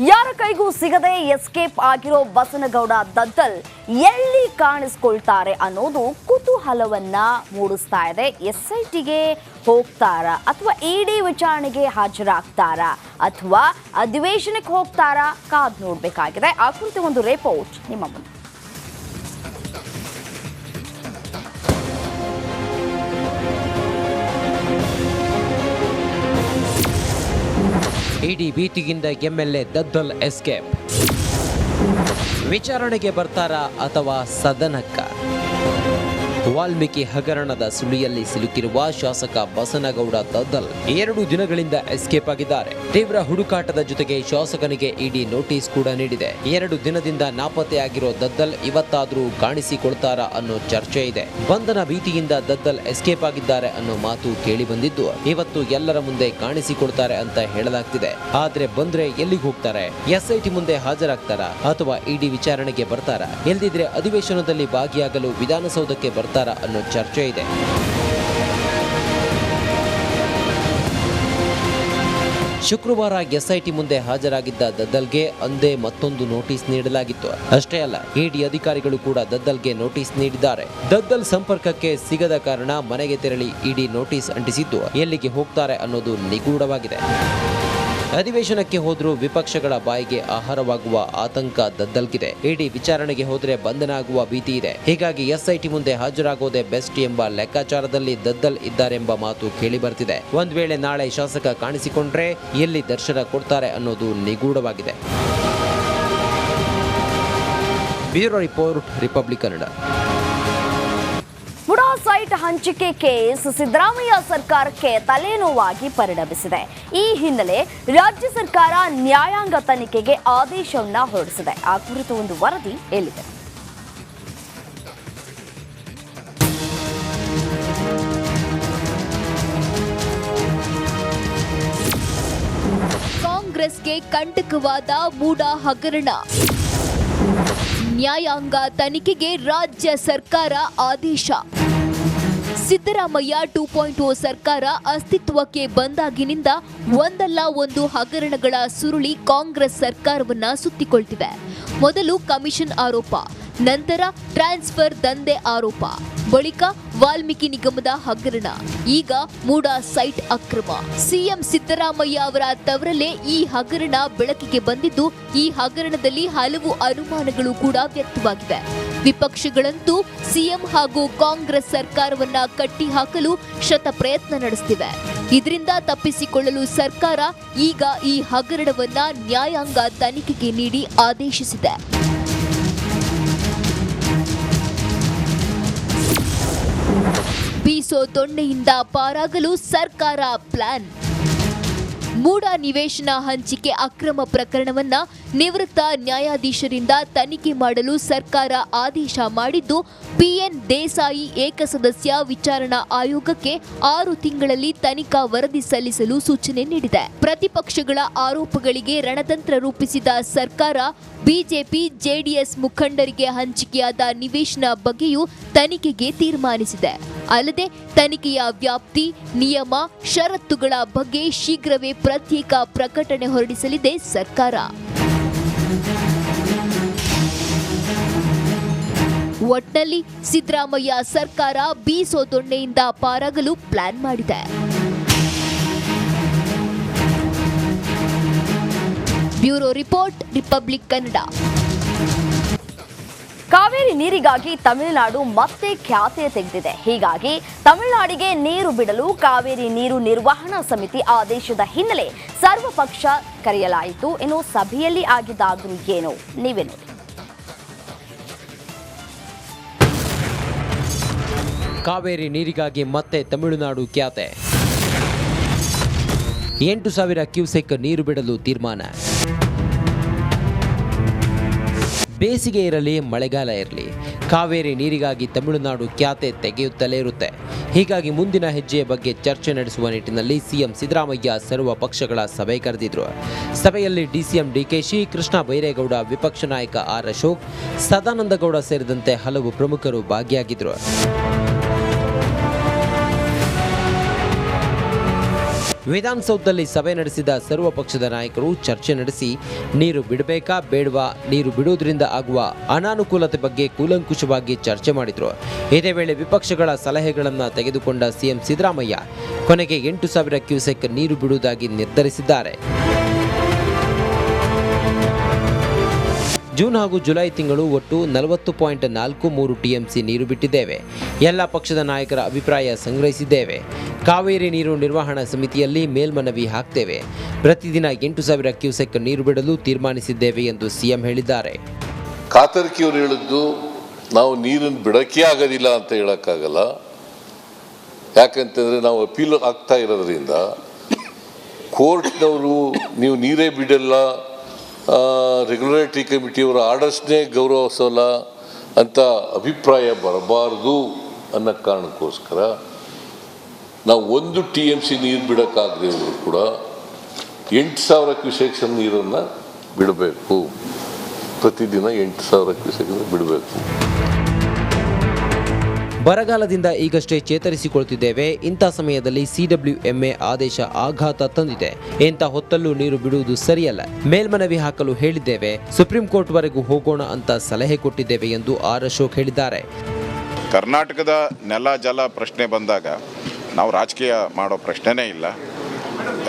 ಯಾರ ಕೈಗೂ ಸಿಗದೆ ಎಸ್ಕೇಪ್ ಆಗಿರೋ ಬಸನಗೌಡ ದದ್ದಲ್ ಎಲ್ಲಿ ಕಾಣಿಸ್ಕೊಳ್ತಾರೆ ಅನ್ನೋದು ಕುತೂಹಲವನ್ನ ಮೂಡಿಸ್ತಾ ಇದೆ. ಎಸ್ಐಟಿಗೆ ಹೋಗ್ತಾರಾ ಅಥವಾ ಇಡಿ ವಿಚಾರಣೆಗೆ ಹಾಜರಾಗ್ತಾರಾ ಅಥವಾ ಅಧಿವೇಶನಕ್ಕೆ ಹೋಗ್ತಾರಾ ಕಾದ್ ನೋಡ್ಬೇಕಾಗಿದೆ. ಆ ಕುರಿತು ಒಂದು ರಿಪೋರ್ಟ್ ನಿಮ್ಮ ಮುಂದೆ. ಇಡಿ ಭೀತಿಗಿಂದ ಎಂಎಲ್ಎ ದದ್ದಲ್ ಎಸ್ಕೇಪ್. ವಿಚಾರಣೆಗೆ ಬರ್ತಾರಾ ಅಥವಾ ಸದನಕ್ಕ? ವಾಲ್ಮೀಕಿ ಹಗರಣದ ಸುಳಿಯಲ್ಲಿ ಸಿಲುಕಿರುವ ಶಾಸಕ ಬಸನಗೌಡ ದದ್ದಲ್ 2 ದಿನಗಳಿಂದ ಎಸ್ಕೇಪ್ ಆಗಿದ್ದಾರೆ. ತೀವ್ರ ಹುಡುಕಾಟದ ಜೊತೆಗೆ ಶಾಸಕನಿಗೆ ಇಡಿ ನೋಟಿಸ್ ಕೂಡ ನೀಡಿದೆ. 2 ದಿನದಿಂದ ನಾಪತ್ತೆಯಾಗಿರೋ ದದ್ದಲ್ ಇವತ್ತಾದ್ರೂ ಕಾಣಿಸಿಕೊಳ್ತಾರಾ ಅನ್ನೋ ಚರ್ಚೆ ಇದೆ. ಬಂಧನ ಭೀತಿಯಿಂದ ದದ್ದಲ್ ಎಸ್ಕೇಪ್ ಆಗಿದ್ದಾರೆ ಅನ್ನೋ ಮಾತು ಕೇಳಿ ಬಂದಿದ್ದು, ಇವತ್ತು ಎಲ್ಲರ ಮುಂದೆ ಕಾಣಿಸಿಕೊಳ್ತಾರೆ ಅಂತ ಹೇಳಲಾಗ್ತಿದೆ. ಆದ್ರೆ ಬಂದ್ರೆ ಎಲ್ಲಿಗೆ ಹೋಗ್ತಾರೆ? ಎಸ್ಐಟಿ ಮುಂದೆ ಹಾಜರಾಗ್ತಾರಾ ಅಥವಾ ಇಡಿ ವಿಚಾರಣೆಗೆ ಬರ್ತಾರಾ? ಎಲ್ದಿದ್ರೆ ಅಧಿವೇಶನದಲ್ಲಿ ಭಾಗಿಯಾಗಲು ವಿಧಾನಸೌಧಕ್ಕೆ ಬರ್ತಾರಾ ಅನ್ನೋ ಚರ್ಚೆ ಇದೆ. ಶುಕ್ರವಾರ ಎಸ್ಐಟಿ ಮುಂದೆ ಹಾಜರಾಗಿದ್ದ ದದ್ದಲ್ಗೆ ಅಂದೇ ಮತ್ತೊಂದು ನೋಟಿಸ್ ನೀಡಲಾಗಿತ್ತು. ಅಷ್ಟೇ ಅಲ್ಲ, ಇಡಿ ಅಧಿಕಾರಿಗಳು ಕೂಡ ದದ್ದಲ್ಗೆ ನೋಟಿಸ್ ನೀಡಿದ್ದಾರೆ. ದದ್ದಲ್ ಸಂಪರ್ಕಕ್ಕೆ ಸಿಗದ ಕಾರಣ ಮನೆಗೆ ತೆರಳಿ ಇಡಿ ನೋಟಿಸ್ ಅಂಟಿಸಿದ್ದು, ಎಲ್ಲಿಗೆ ಹೋಗ್ತಾರೆ ಅನ್ನೋದು ನಿಗೂಢವಾಗಿದೆ. ಅಧಿವೇಶನಕ್ಕೆ ಹೋದ್ರೂ ವಿಪಕ್ಷಗಳ ಬಾಯಿಗೆ ಆಹಾರವಾಗುವ ಆತಂಕ ದದ್ದಲ್ಗಿದೆ. ಇಡಿ ವಿಚಾರಣೆಗೆ ಹೋದ್ರೆ ಬಂಧನ ಆಗುವ ಭೀತಿ ಇದೆ. ಹೀಗಾಗಿ ಎಸ್ಐಟಿ ಮುಂದೆ ಹಾಜರಾಗೋದೇ ಬೆಸ್ಟ್ ಎಂಬ ಲೆಕ್ಕಾಚಾರದಲ್ಲಿ ದದ್ದಲ್ ಇದ್ದಾರೆಂಬ ಮಾತು ಕೇಳಿ ಬರ್ತಿದೆ. ಒಂದ್ ವೇಳೆ ನಾಳೆ ಶಾಸಕ ಕಾಣಿಸಿಕೊಂಡ್ರೆ ಎಲ್ಲಿ ದರ್ಶನ ಕೊಡ್ತಾರೆ ಅನ್ನೋದು ನಿಗೂಢವಾಗಿದೆ. Bureau report, Republic Kannada. MUDA site ಹಂಚಿಕೆ ಕೇಸ್ ಸಿದ್ದರಾಮಯ್ಯ ಸರ್ಕಾರಕ್ಕೆ ತಲೆನೋವಾಗಿ ಪರಿಣಮಿಸಿದೆ. ಈ ಹಿನ್ನೆಲೆ ರಾಜ್ಯ ಸರ್ಕಾರ ನ್ಯಾಯಾಂಗ ತನಿಖೆಗೆ ಆದೇಶವನ್ನ ಹೊರಡಿಸಿದೆ. ಆ ಕುರಿತು ಒಂದು ವರದಿ ಎಲ್ಲಿದೆ. ಕಾಂಗ್ರೆಸ್ಗೆ ಕಂಟಕವಾದ ಮೂಡಾ ಹಗರಣ. ನ್ಯಾಯಾಂಗ ತನಿಖೆಗೆ ರಾಜ್ಯ ಸರ್ಕಾರ ಆದೇಶ. ಸಿದ್ದರಾಮಯ್ಯ 2.0 ಸರ್ಕಾರ ಅಸ್ತಿತ್ವಕ್ಕೆ ಬಂದಾಗಿನಿಂದ ಒಂದಲ್ಲ ಒಂದು ಹಗರಣಗಳ ಸುರುಳಿ ಕಾಂಗ್ರೆಸ್ ಸರ್ಕಾರವನ್ನ ಸುತ್ತಿಕೊಳ್ತಿವೆ. ಮೊದಲು ಕಮಿಷನ್ ಆರೋಪ, ನಂತರ ಟ್ರಾನ್ಸ್ಫರ್ ದಂಧೆ ಆರೋಪ, ಬಳಿಕ ವಾಲ್ಮೀಕಿ ನಿಗಮದ ಹಗರಣ, ಈಗ ಮೂಡಾ ಸೈಟ್ ಅಕ್ರಮ. ಸಿಎಂ ಸಿದ್ದರಾಮಯ್ಯ ಅವರ ತವರಲ್ಲೇ ಈ ಹಗರಣ ಬೆಳಕಿಗೆ ಬಂದಿದ್ದು, ಈ ಹಗರಣದಲ್ಲಿ ಹಲವು ಅನುಮಾನಗಳು ಕೂಡ ವ್ಯಕ್ತವಾಗಿವೆ. ವಿಪಕ್ಷಗಳಂತೂ ಸಿಎಂ ಹಾಗೂ ಕಾಂಗ್ರೆಸ್ ಸರ್ಕಾರವನ್ನ ಕಟ್ಟಿಹಾಕಲು ಶತ ಪ್ರಯತ್ನ ನಡೆಸುತ್ತಿವೆ. ಇದರಿಂದ ತಪ್ಪಿಸಿಕೊಳ್ಳಲು ಸರ್ಕಾರ ಈಗ ಈ ಹಗರಣವನ್ನ ನ್ಯಾಯಾಂಗ ತನಿಖೆಗೆ ನೀಡಿ ಆದೇಶಿಸಿದೆ. ಬೀಸೋ ದೊಣ್ಣೆಯಿಂದ ಪಾರಾಗಲು ಸರ್ಕಾರ ಪ್ಲಾನ್. ಮೂಡಾ ನಿವೇಶನ ಹಂಚಿಕೆ ಅಕ್ರಮ ಪ್ರಕರಣವನ್ನ ನಿವೃತ್ತ ನ್ಯಾಯಾಧೀಶರಿಂದ ತನಿಖೆ ಮಾಡಲು ಸರ್ಕಾರ ಆದೇಶ ಮಾಡಿದ್ದು, ಪಿಎನ್ ದೇಸಾಯಿ ಏಕಸದಸ್ಯ ವಿಚಾರಣಾ ಆಯೋಗಕ್ಕೆ 6 ತಿಂಗಳಲ್ಲಿ ತನಿಖಾ ವರದಿ ಸಲ್ಲಿಸಲು ಸೂಚನೆ ನೀಡಿದೆ. ಪ್ರತಿಪಕ್ಷಗಳ ಆರೋಪಗಳಿಗೆ ರಣತಂತ್ರ ರೂಪಿಸಿದ ಸರ್ಕಾರ ಬಿಜೆಪಿ ಜೆಡಿಎಸ್ ಮುಖಂಡರಿಗೆ ಹಂಚಿಕೆಯಾದ ನಿವೇಶನ ಬಗ್ಗೆಯೂ ತನಿಖೆಗೆ ತೀರ್ಮಾನಿಸಿದೆ. ಅಲ್ಲದೆ ತನಿಖೆಯ ವ್ಯಾಪ್ತಿ, ನಿಯಮ, ಷರತ್ತುಗಳ ಬಗ್ಗೆ ಶೀಘ್ರವೇ ಪ್ರತ್ಯೇಕ ಪ್ರಕಟಣೆ ಹೊರಡಿಸಲಿದೆ ಸರ್ಕಾರ. ಒಟ್ನಲ್ಲಿ ಸಿದ್ದರಾಮಯ್ಯ ಸರ್ಕಾರ ಬೀಸೋ ದೊಣ್ಣೆಯಿಂದ ಪಾರಾಗಲು ಪ್ಲಾನ್ ಮಾಡಿದೆ. Bureau report, Republic Kannada. Kaveri ನೀರಿಗಾಗಿ ತಮಿಳುನಾಡು ಮತ್ತೆ ಖ್ಯಾತೆ ತೆಗೆದಿದೆ. ಹೀಗಾಗಿ ತಮಿಳುನಾಡಿಗೆ ನೀರು ಬಿಡಲು ಕಾವೇರಿ ನೀರು ನಿರ್ವಹಣಾ ಸಮಿತಿ ಆದೇಶದ ಹಿನ್ನೆಲೆ ಸರ್ವಪಕ್ಷ ಕರೆಯಲಾಯಿತು. ಇನ್ನು ಸಭೆಯಲ್ಲಿ ಆಗಿದ್ದಾದ್ರೂ ಏನೋ ನೀವೇ ನೋಡಿ. ಕಾವೇರಿ ನೀರಿಗಾಗಿ ಮತ್ತೆ ತಮಿಳುನಾಡು ಖ್ಯಾತೆ. 8,000 ಕ್ಯೂಸೆಕ್ ನೀರು ಬಿಡಲು ತೀರ್ಮಾನ. ಬೇಸಿಗೆ ಇರಲಿ, ಮಳೆಗಾಲ ಇರಲಿ, ಕಾವೇರಿ ನೀರಿಗಾಗಿ ತಮಿಳುನಾಡು ಖ್ಯಾತೆ ತೆಗೆಯುತ್ತಲೇ ಇರುತ್ತೆ. ಹೀಗಾಗಿ ಮುಂದಿನ ಹೆಜ್ಜೆಯ ಬಗ್ಗೆ ಚರ್ಚೆ ನಡೆಸುವ ನಿಟ್ಟಿನಲ್ಲಿ ಸಿಎಂ ಸಿದ್ದರಾಮಯ್ಯ ಸರ್ವ ಪಕ್ಷಗಳ ಸಭೆ ಕರೆದಿದ್ರು. ಸಭೆಯಲ್ಲಿ ಡಿಸಿಎಂ ಡಿಕೆಶಿ, ಕೃಷ್ಣ ಬೈರೇಗೌಡ, ವಿಪಕ್ಷ ನಾಯಕ ಆರ್ ಅಶೋಕ್, ಸದಾನಂದಗೌಡ ಸೇರಿದಂತೆ ಹಲವು ಪ್ರಮುಖರು ಭಾಗಿಯಾಗಿದ್ರು. ವಿಧಾನಸೌಧದಲ್ಲಿ ಸಭೆ ನಡೆಸಿದ ಸರ್ವ ಪಕ್ಷದ ನಾಯಕರು ಚರ್ಚೆ ನಡೆಸಿ ನೀರು ಬಿಡಬೇಕಾ ಬೇಡವಾ, ನೀರು ಬಿಡುವುದರಿಂದ ಆಗುವ ಅನಾನುಕೂಲತೆ ಬಗ್ಗೆ ಕೂಲಂಕುಷವಾಗಿ ಚರ್ಚೆ ಮಾಡಿದರು. ಇದೇ ವೇಳೆ ವಿಪಕ್ಷಗಳ ಸಲಹೆಗಳನ್ನು ತೆಗೆದುಕೊಂಡ ಸಿಎಂ ಸಿದ್ದರಾಮಯ್ಯ ಕೊನೆಗೆ 8,000 ಕ್ಯೂಸೆಕ್ ನೀರು ಬಿಡುವುದಾಗಿ ನಿರ್ಧರಿಸಿದ್ದಾರೆ. ಜೂನ್ ಹಾಗೂ ಜುಲೈ ತಿಂಗಳು ಒಟ್ಟು 40.43 ಟಿಎಂಸಿ ನೀರು ಬಿಟ್ಟಿದ್ದೇವೆ. ಎಲ್ಲ ಪಕ್ಷದ ನಾಯಕರ ಅಭಿಪ್ರಾಯ ಸಂಗ್ರಹಿಸಿದ್ದೇವೆ. ಕಾವೇರಿ ನೀರು ನಿರ್ವಹಣಾ ಸಮಿತಿಯಲ್ಲಿ ಮೇಲ್ಮನವಿ ಹಾಕ್ತೇವೆ. ಪ್ರತಿದಿನ 8,000 ಕ್ಯೂಸೆಕ್ ನೀರು ಬಿಡಲು ತೀರ್ಮಾನಿಸಿದ್ದೇವೆ ಎಂದು ಸಿಎಂ ಹೇಳಿದ್ದಾರೆ. ಕಾತರ್ಕಿಯವರು ಹೇಳಿದ್ದು ನಾವು ನೀರನ್ನು ಬಿಡೋಕ್ಕೆ ಆಗೋದಿಲ್ಲ ಅಂತ ಹೇಳೋಕ್ಕಾಗಲ್ಲ. ಯಾಕಂತಂದರೆ ನಾವು ಅಪೀಲ್ ಆಗ್ತಾ ಇರೋದ್ರಿಂದ ಕೋರ್ಟ್ನವರು ನೀವು ನೀರೇ ಬಿಡಲ್ಲ, ರೆಗ್ಯುಲೇಟರಿ ಕಮಿಟಿಯವರ ಆರ್ಡರ್ಸ್ನೇ ಗೌರವಿಸೋಲ್ಲ ಅಂತ ಅಭಿಪ್ರಾಯ ಬರಬಾರ್ದು ಅನ್ನೋ ಕಾರಣಕ್ಕೋಸ್ಕರ ನಾವು 1 TMC ನೀರು ಬಿಡೋಕ್ಕಾಗದೇ ಇದ್ರೂ ಕೂಡ 8,000 ಕ್ಯೂಸೆಕ್ಸ್ ನೀರನ್ನು ಬಿಡಬೇಕು. ಪ್ರತಿದಿನ 8,000 ಕ್ಯೂಸೆಕ್ ಬಿಡಬೇಕು. ಬರಗಾಲದಿಂದ ಈಗಷ್ಟೇ ಚೇತರಿಸಿಕೊಳ್ತಿದ್ದೇವೆ. ಇಂಥ ಸಮಯದಲ್ಲಿ CWMA ಆದೇಶ ಆಘಾತ ತಂದಿದೆ. ಇಂಥ ಹೊತ್ತಲ್ಲೂ ನೀರು ಬಿಡುವುದು ಸರಿಯಲ್ಲ. ಮೇಲ್ಮನವಿ ಹಾಕಲು ಹೇಳಿದ್ದೇವೆ. ಸುಪ್ರೀಂ ಕೋರ್ಟ್ ವರೆಗೂ ಹೋಗೋಣ ಅಂತ ಸಲಹೆ ಕೊಟ್ಟಿದ್ದೇವೆ ಎಂದು ಆರ್ ಅಶೋಕ್ ಹೇಳಿದ್ದಾರೆ. ಕರ್ನಾಟಕದ ನೆಲ ಜಲ ಪ್ರಶ್ನೆ ಬಂದಾಗ ನಾವು ರಾಜಕೀಯ ಮಾಡೋ ಪ್ರಶ್ನೆನೇ ಇಲ್ಲ.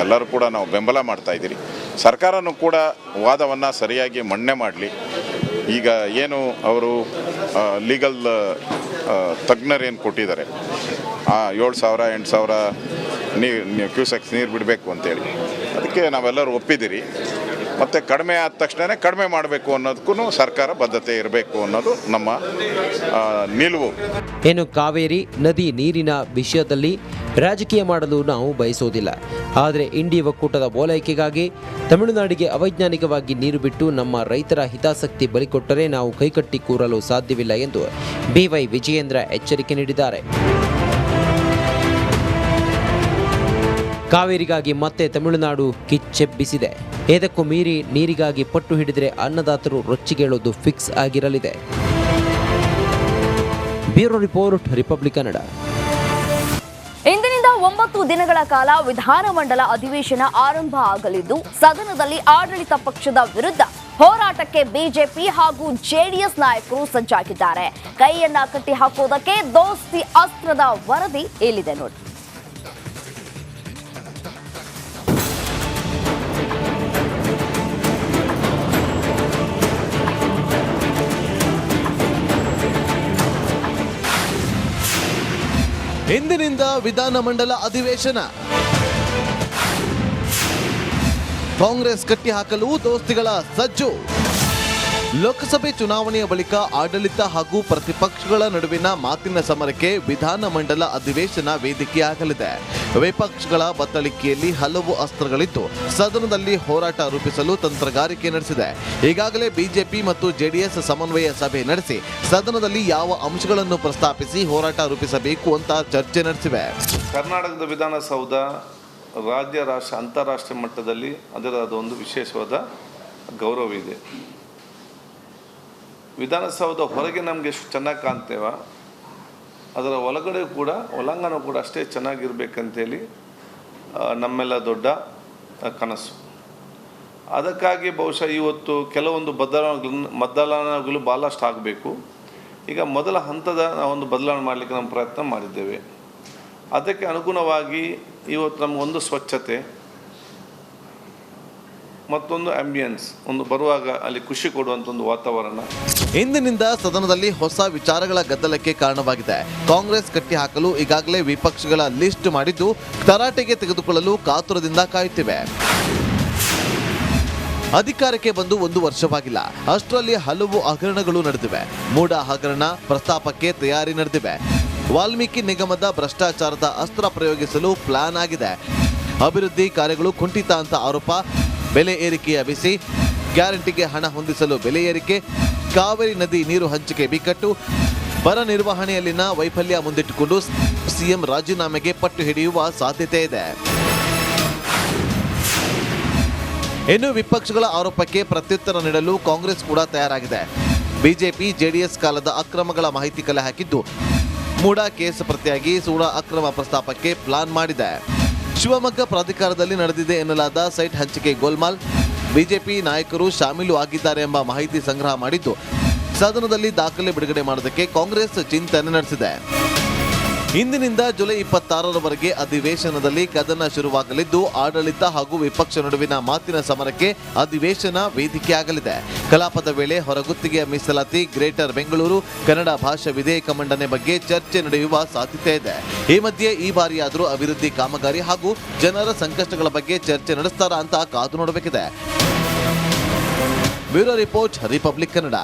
ಎಲ್ಲರೂ ಕೂಡ ನಾವು ಬೆಂಬಲ ಮಾಡ್ತಾ ಇದ್ದೀರಿ. ಸರ್ಕಾರನೂ ಕೂಡ ವಾದವನ್ನು ಸರಿಯಾಗಿ ಮನ್ನಣೆ ಮಾಡಲಿ. ಈಗ ಏನು ಅವರು ಲೀಗಲ್ ತಜ್ಞರು ಏನು ಕೊಟ್ಟಿದ್ದಾರೆ 7,000 8,000 ಕ್ಯೂಸೆಕ್ಸ್ ನೀರು ಬಿಡಬೇಕು ಅಂತೇಳಿ, ಅದಕ್ಕೆ ನಾವೆಲ್ಲರೂ ಒಪ್ಪಿದ್ದೀರಿ. ಮತ್ತು ಕಡಿಮೆ ಆದ ತಕ್ಷಣ ಕಡಿಮೆ ಮಾಡಬೇಕು ಅನ್ನೋದಕ್ಕೂ ಸರ್ಕಾರ ಬದ್ಧತೆ ಇರಬೇಕು ಅನ್ನೋದು ನಮ್ಮ ನಿಲುವು. ಏನು ಕಾವೇರಿ ನದಿ ನೀರಿನ ವಿಷಯದಲ್ಲಿ ರಾಜಕೀಯ ಮಾಡಲು ನಾವು ಬಯಸೋದಿಲ್ಲ. ಆದರೆ ಇಂಡಿ ಒಕ್ಕೂಟದ ಓಲೈಕೆಗಾಗಿ ತಮಿಳುನಾಡಿಗೆ ಅವೈಜ್ಞಾನಿಕವಾಗಿ ನೀರು ಬಿಟ್ಟು ನಮ್ಮ ರೈತರ ಹಿತಾಸಕ್ತಿ ಬಲಿಕೊಟ್ಟರೆ ನಾವು ಕೈಕಟ್ಟಿ ಕೂರಲು ಸಾಧ್ಯವಿಲ್ಲ ಎಂದು BY ವಿಜಯೇಂದ್ರ ಎಚ್ಚರಿಕೆ ನೀಡಿದ್ದಾರೆ. ಕಾವೇರಿಗಾಗಿ ಮತ್ತೆ ತಮಿಳುನಾಡು ಕಿಚ್ಚೆಬ್ಬಿಸಿದೆ. ಇದಕ್ಕೂ ಮೀರಿ ನೀರಿಗಾಗಿ ಪಟ್ಟು ಹಿಡಿದರೆ ಅನ್ನದಾತರು ರೊಚ್ಚಿಗೇಳೋದು ಫಿಕ್ಸ್ ಆಗಿರಲಿದೆ. Bureau report, Republic Kannada. ಇಂದಿನಿಂದ 9 ದಿನಗಳ ಕಾಲ ವಿಧಾನಮಂಡಲ ಅಧಿವೇಶನ ಆರಂಭ ಆಗಲಿದ್ದು, ಸದನದಲ್ಲಿ ಆಡಳಿತ ಪಕ್ಷದ ವಿರುದ್ಧ ಹೋರಾಟಕ್ಕೆ ಬಿಜೆಪಿ ಹಾಗೂ ಜೆಡಿಎಸ್ ನಾಯಕರು ಸಜ್ಜಾಗಿದ್ದಾರೆ. ಕೈಯನ್ನ ಕಟ್ಟಿ ಹಾಕೋದಕ್ಕೆ ದೋಸ್ತಿ ಅಸ್ತ್ರದ ವರದಿ ಇಲ್ಲಿದೆ ನೋಡಿ. ಇಂದಿನಿಂದ ವಿಧಾನಮಂಡಲ ಅಧಿವೇಶನ. ಕಾಂಗ್ರೆಸ್ ಕಟ್ಟಿ ಹಾಕಲು ದೋಸ್ತಿಗಳ ಸಜ್ಜು. ಲೋಕಸಭೆ ಚುನಾವಣೆಯ ಬಳಿಕ ಆಡಳಿತ ಹಾಗೂ ಪ್ರತಿಪಕ್ಷಗಳ ನಡುವಿನ ಮಾತಿನ ಸಮರಕ್ಕೆ ವಿಧಾನಮಂಡಲ ಅಧಿವೇಶನ ವೇದಿಕೆಯಾಗಲಿದೆ. ವಿಪಕ್ಷಗಳ ಬತ್ತಳಿಕೆಯಲ್ಲಿ ಹಲವು ಅಸ್ತ್ರಗಳಿದ್ದು ಸದನದಲ್ಲಿ ಹೋರಾಟ ರೂಪಿಸಲು ತಂತ್ರಗಾರಿಕೆ ನಡೆಸಿದೆ. ಈಗಾಗಲೇ ಬಿಜೆಪಿ ಮತ್ತು ಜೆಡಿಎಸ್ ಸಮನ್ವಯ ಸಭೆ ನಡೆಸಿ ಸದನದಲ್ಲಿ ಯಾವ ಅಂಶಗಳನ್ನು ಪ್ರಸ್ತಾಪಿಸಿ ಹೋರಾಟ ರೂಪಿಸಬೇಕು ಅಂತ ಚರ್ಚೆ ನಡೆಸಿವೆ. ಕರ್ನಾಟಕದ ವಿಧಾನಸೌಧ ರಾಜ್ಯ, ರಾಷ್ಟ್ರ, ಅಂತಾರಾಷ್ಟ್ರೀಯ ಮಟ್ಟದಲ್ಲಿ ಅದರದೊಂದು ವಿಶೇಷವಾದ ಗೌರವ ಇದೆ. ವಿಧಾನಸೌಧ ಹೊರಗೆ ನಮಗೆ ಎಷ್ಟು ಚೆನ್ನಾಗಿ ಕಾಣ್ತೇವ, ಅದರ ಒಳಗಡೆ ಕೂಡ ಒಳಾಂಗಣ ಕೂಡ ಅಷ್ಟೇ ಚೆನ್ನಾಗಿರ್ಬೇಕಂತೇಳಿ ನಮ್ಮೆಲ್ಲ ದೊಡ್ಡ ಕನಸು. ಅದಕ್ಕಾಗಿ ಬಹುಶಃ ಇವತ್ತು ಕೆಲವೊಂದು ಬದಲಾವಣೆಗಳು ಭಾಳಷ್ಟು ಆಗಬೇಕು. ಈಗ ಮೊದಲ ಹಂತದ ಒಂದು ಬದಲಾವಣೆ ಮಾಡಲಿಕ್ಕೆ ನಮ್ಮ ಪ್ರಯತ್ನ ಮಾಡಿದ್ದೇವೆ. ಅದಕ್ಕೆ ಅನುಗುಣವಾಗಿ ಇವತ್ತು ನಮಗೊಂದು ಸ್ವಚ್ಛತೆ, ಮತ್ತೊಂದು ಆಂಬಿಯನ್ಸ್, ಒಂದು ಬರುವಾಗ ಅಲ್ಲಿ ಖುಷಿ ಕೊಡುವಂಥ ಒಂದು ವಾತಾವರಣ. ಇಂದಿನಿಂದ ಸದನದಲ್ಲಿ ಹೊಸ ವಿಚಾರಗಳ ಗದ್ದಲಕ್ಕೆ ಕಾರಣವಾಗಿದೆ. ಕಾಂಗ್ರೆಸ್ ಕಟ್ಟಿ ಹಾಕಲು ಈಗಾಗಲೇ ವಿಪಕ್ಷಗಳ ಲಿಸ್ಟ್ ಮಾಡಿದ್ದು ತರಾಟೆಗೆ ತೆಗೆದುಕೊಳ್ಳಲು ಕಾತುರದಿಂದ ಕಾಯುತ್ತಿವೆ. ಅಧಿಕಾರಕ್ಕೆ ಬಂದು 1 ವರ್ಷವಾಗಿಲ್ಲ. ಅಷ್ಟರಲ್ಲಿ ಹಲವು ಹಗರಣಗಳು ನಡೆದಿವೆ. ಮೂಡ ಹಗರಣ ಪ್ರಸ್ತಾಪಕ್ಕೆ ತಯಾರಿ ನಡೆದಿವೆ. ವಾಲ್ಮೀಕಿ ನಿಗಮದ ಭ್ರಷ್ಟಾಚಾರದ ಅಸ್ತ್ರ ಪ್ರಯೋಗಿಸಲು ಪ್ಲಾನ್ ಆಗಿದೆ. ಅಭಿವೃದ್ಧಿ ಕಾರ್ಯಗಳು ಕುಂಠಿತ ಅಂತ ಆರೋಪ. ಬೆಲೆ ಏರಿಕೆಯ ಬಿಸಿ. ಗ್ಯಾರಂಟಿಗೆ ಹಣ ಹೊಂದಿಸಲು ಬೆಲೆ ಏರಿಕೆ. ಕಾವೇರಿ ನದಿ ನೀರು ಹಂಚಿಕೆ ಬಿಕ್ಕಟ್ಟು. ಬರ ನಿರ್ವಹಣೆಯಲ್ಲಿನ ವೈಫಲ್ಯ ಮುಂದಿಟ್ಟುಕೊಂಡು ಸಿಎಂ ರಾಜೀನಾಮೆಗೆ ಪಟ್ಟು ಹಿಡಿಯುವ ಸಾಧ್ಯತೆ ಇದೆ. ಇನ್ನು ವಿಪಕ್ಷಗಳ ಆರೋಪಕ್ಕೆ ಪ್ರತ್ಯುತ್ತರ ನೀಡಲು ಕಾಂಗ್ರೆಸ್ ಕೂಡ ತಯಾರಾಗಿದೆ. ಬಿಜೆಪಿ ಜೆಡಿಎಸ್ ಕಾಲದ ಅಕ್ರಮಗಳ ಮಾಹಿತಿ ಕಲೆ ಹಾಕಿದ್ದು ಮೂಡಾ ಕೇಸ್ ಪ್ರತಿಯಾಗಿ ಸೂಡ ಅಕ್ರಮ ಪ್ರಸ್ತಾಪಕ್ಕೆ ಪ್ಲಾನ್ ಮಾಡಿದೆ. ಶಿವಮೊಗ್ಗ ಪ್ರಾಧಿಕಾರದಲ್ಲಿ ನಡೆದಿದೆ ಎನ್ನಲಾದ ಸೈಟ್ ಹಂಚಿಕೆ ಗೋಲ್ಮಾಲ್ ಬಿಜೆಪಿ ನಾಯಕರು ಶಾಮೀಲು ಆಗಿದ್ದಾರೆ ಎಂಬ ಮಾಹಿತಿ ಸಂಗ್ರಹ ಮಾಡಿದ್ದು ಸದನದಲ್ಲಿ ದಾಖಲೆ ಬಿಡುಗಡೆ ಮಾಡೋದಕ್ಕೆ ಕಾಂಗ್ರೆಸ್ ಚಿಂತನೆ ನಡೆಸಿದೆ. ಇಂದಿನಿಂದ ಜುಲೈ 26ರವರೆಗೆ ಅಧಿವೇಶನದಲ್ಲಿ ಕದನ ಶುರುವಾಗಲಿದ್ದು ಆಡಳಿತ ಹಾಗೂ ವಿಪಕ್ಷ ನಡುವಿನ ಮಾತಿನ ಸಮರಕ್ಕೆ ಅಧಿವೇಶನ ವೇದಿಕೆಯಾಗಲಿದೆ. ಕಲಾಪದ ವೇಳೆ ಹೊರಗುತ್ತಿಗೆಯ ಮೀಸಲಾತಿ, ಗ್ರೇಟರ್ ಬೆಂಗಳೂರು ಕನ್ನಡ ಭಾಷಾ ವಿಧೇಯಕ ಮಂಡನೆ ಬಗ್ಗೆ ಚರ್ಚೆ ನಡೆಯುವ ಸಾಧ್ಯತೆ ಇದೆ. ಈ ಮಧ್ಯೆ ಈ ಬಾರಿಯಾದರೂ ಅಭಿವೃದ್ಧಿ ಕಾಮಗಾರಿ ಹಾಗೂ ಜನರ ಸಂಕಷ್ಟಗಳ ಬಗ್ಗೆ ಚರ್ಚೆ ನಡೆಸ್ತಾರಾ ಅಂತ ಕಾದು ನೋಡಬೇಕಿದೆ. Bureau report, Republic Kannada.